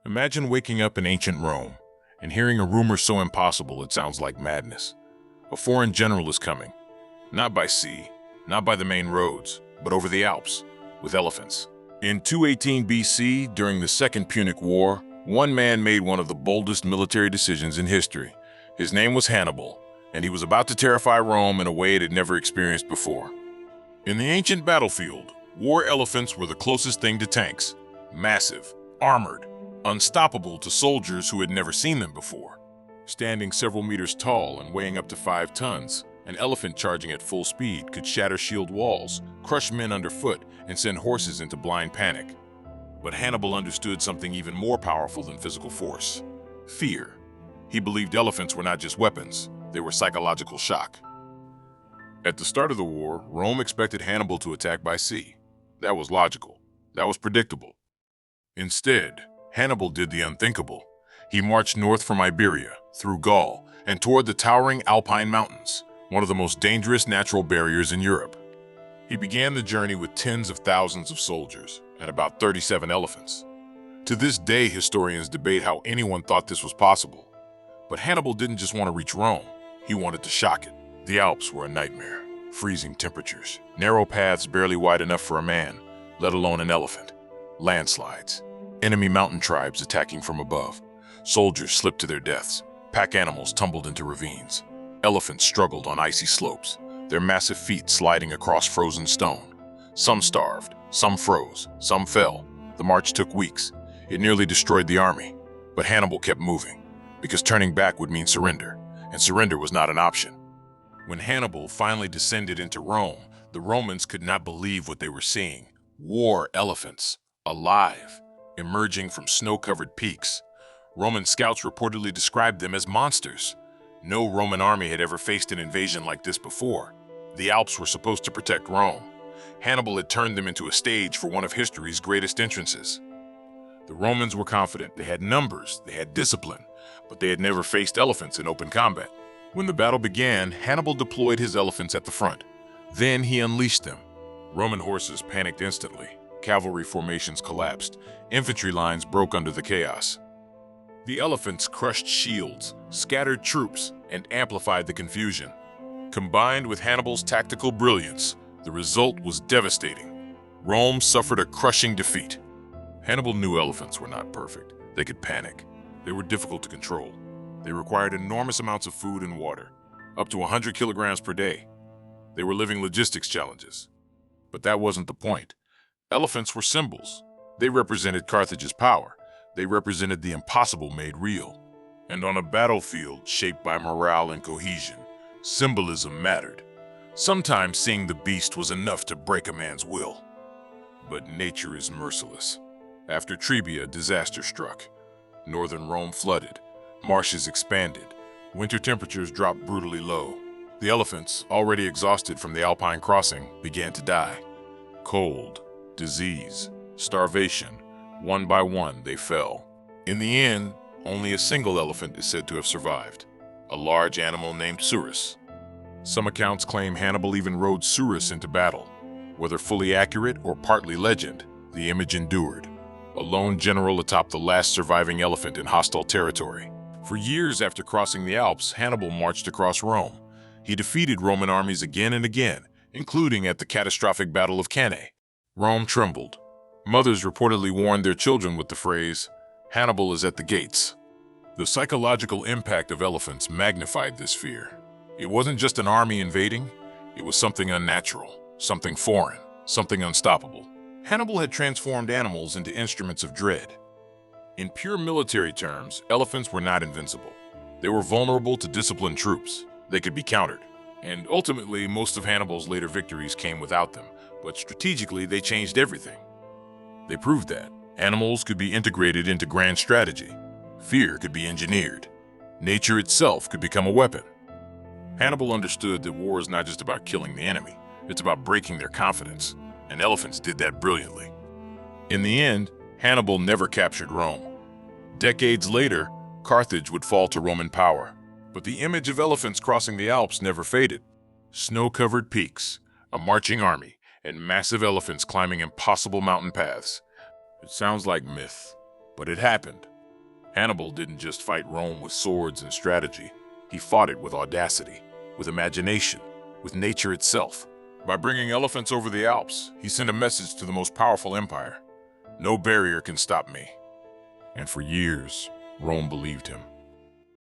Imagine waking up in ancient Rome and hearing a rumor so impossible it sounds like madness. A foreign general is coming, not by sea, not by the main roads, but over the Alps, with elephants. In 218 BC, during the Second Punic War, one man made one of the boldest military decisions in history. His name was Hannibal, and he was about to terrify Rome in a way it had never experienced before. In the ancient battlefield, war elephants were the closest thing to tanks. Massive, armored, unstoppable to soldiers who had never seen them before. Standing several meters tall and weighing up to 5 tons, an elephant charging at full speed could shatter shield walls, crush men underfoot, and send horses into blind panic. But Hannibal understood something even more powerful than physical force: fear. He believed elephants were not just weapons, they were psychological shock. At the start of the war, Rome expected Hannibal to attack by sea. That was logical. That was predictable. Instead, Hannibal did the unthinkable. He marched north from Iberia, through Gaul, and toward the towering Alpine mountains, one of the most dangerous natural barriers in Europe. He began the journey with tens of thousands of soldiers and about 37 elephants. To this day, historians debate how anyone thought this was possible. But Hannibal didn't just want to reach Rome, he wanted to shock it. The Alps were a nightmare. Freezing temperatures, narrow paths barely wide enough for a man, let alone an elephant. Landslides, enemy mountain tribes attacking from above. Soldiers slipped to their deaths. Pack animals tumbled into ravines. Elephants struggled on icy slopes, their massive feet sliding across frozen stone. Some starved, some froze, some fell. The march took weeks. It nearly destroyed the army. But Hannibal kept moving, because turning back would mean surrender, and surrender was not an option. When Hannibal finally descended into Rome, the Romans could not believe what they were seeing. War elephants, alive, emerging from snow-covered peaks. Roman scouts reportedly described them as monsters. No Roman army had ever faced an invasion like this before. The Alps were supposed to protect Rome. Hannibal had turned them into a stage for one of history's greatest entrances. The Romans were confident. They had numbers, they had discipline, but they had never faced elephants in open combat. When the battle began, Hannibal deployed his elephants at the front. Then he unleashed them. Roman horses panicked instantly. Cavalry formations collapsed. Infantry lines broke under the chaos. The elephants crushed shields, scattered troops, and amplified the confusion. Combined with Hannibal's tactical brilliance, the result was devastating. Rome suffered a crushing defeat. Hannibal knew elephants were not perfect. They could panic. They were difficult to control. They required enormous amounts of food and water, up to 100 kilograms per day. They were living logistics challenges. But that wasn't the point. Elephants were symbols. They represented Carthage's power. They represented the impossible made real. And on a battlefield shaped by morale and cohesion, symbolism mattered. Sometimes seeing the beast was enough to break a man's will. But nature is merciless. After Trebia, disaster struck. Northern Rome flooded. Marshes expanded. Winter temperatures dropped brutally low. The elephants, already exhausted from the Alpine crossing, began to die. Cold, disease, starvation. One by one, they fell. In the end, only a single elephant is said to have survived, a large animal named Surus. Some accounts claim Hannibal even rode Surus into battle. Whether fully accurate or partly legend, the image endured. A lone general atop the last surviving elephant in hostile territory. For years after crossing the Alps, Hannibal marched across Rome. He defeated Roman armies again and again, including at the catastrophic Battle of Cannae. Rome trembled. Mothers reportedly warned their children with the phrase, "Hannibal is at the gates." The psychological impact of elephants magnified this fear. It wasn't just an army invading, it was something unnatural, something foreign, something unstoppable. Hannibal had transformed animals into instruments of dread. In pure military terms, elephants were not invincible. They were vulnerable to disciplined troops. They could be countered. And ultimately, most of Hannibal's later victories came without them, but strategically they changed everything. They proved that animals could be integrated into grand strategy. Fear could be engineered. Nature itself could become a weapon. Hannibal understood that war is not just about killing the enemy, it's about breaking their confidence, and elephants did that brilliantly. In the end, Hannibal never captured Rome. Decades later, Carthage would fall to Roman power, but the image of elephants crossing the Alps never faded. Snow-covered peaks, a marching army, and massive elephants climbing impossible mountain paths. It sounds like myth, but it happened. Hannibal didn't just fight Rome with swords and strategy. He fought it with audacity, with imagination, with nature itself. By bringing elephants over the Alps, he sent a message to the most powerful empire. No barrier can stop me. And for years, Rome believed him.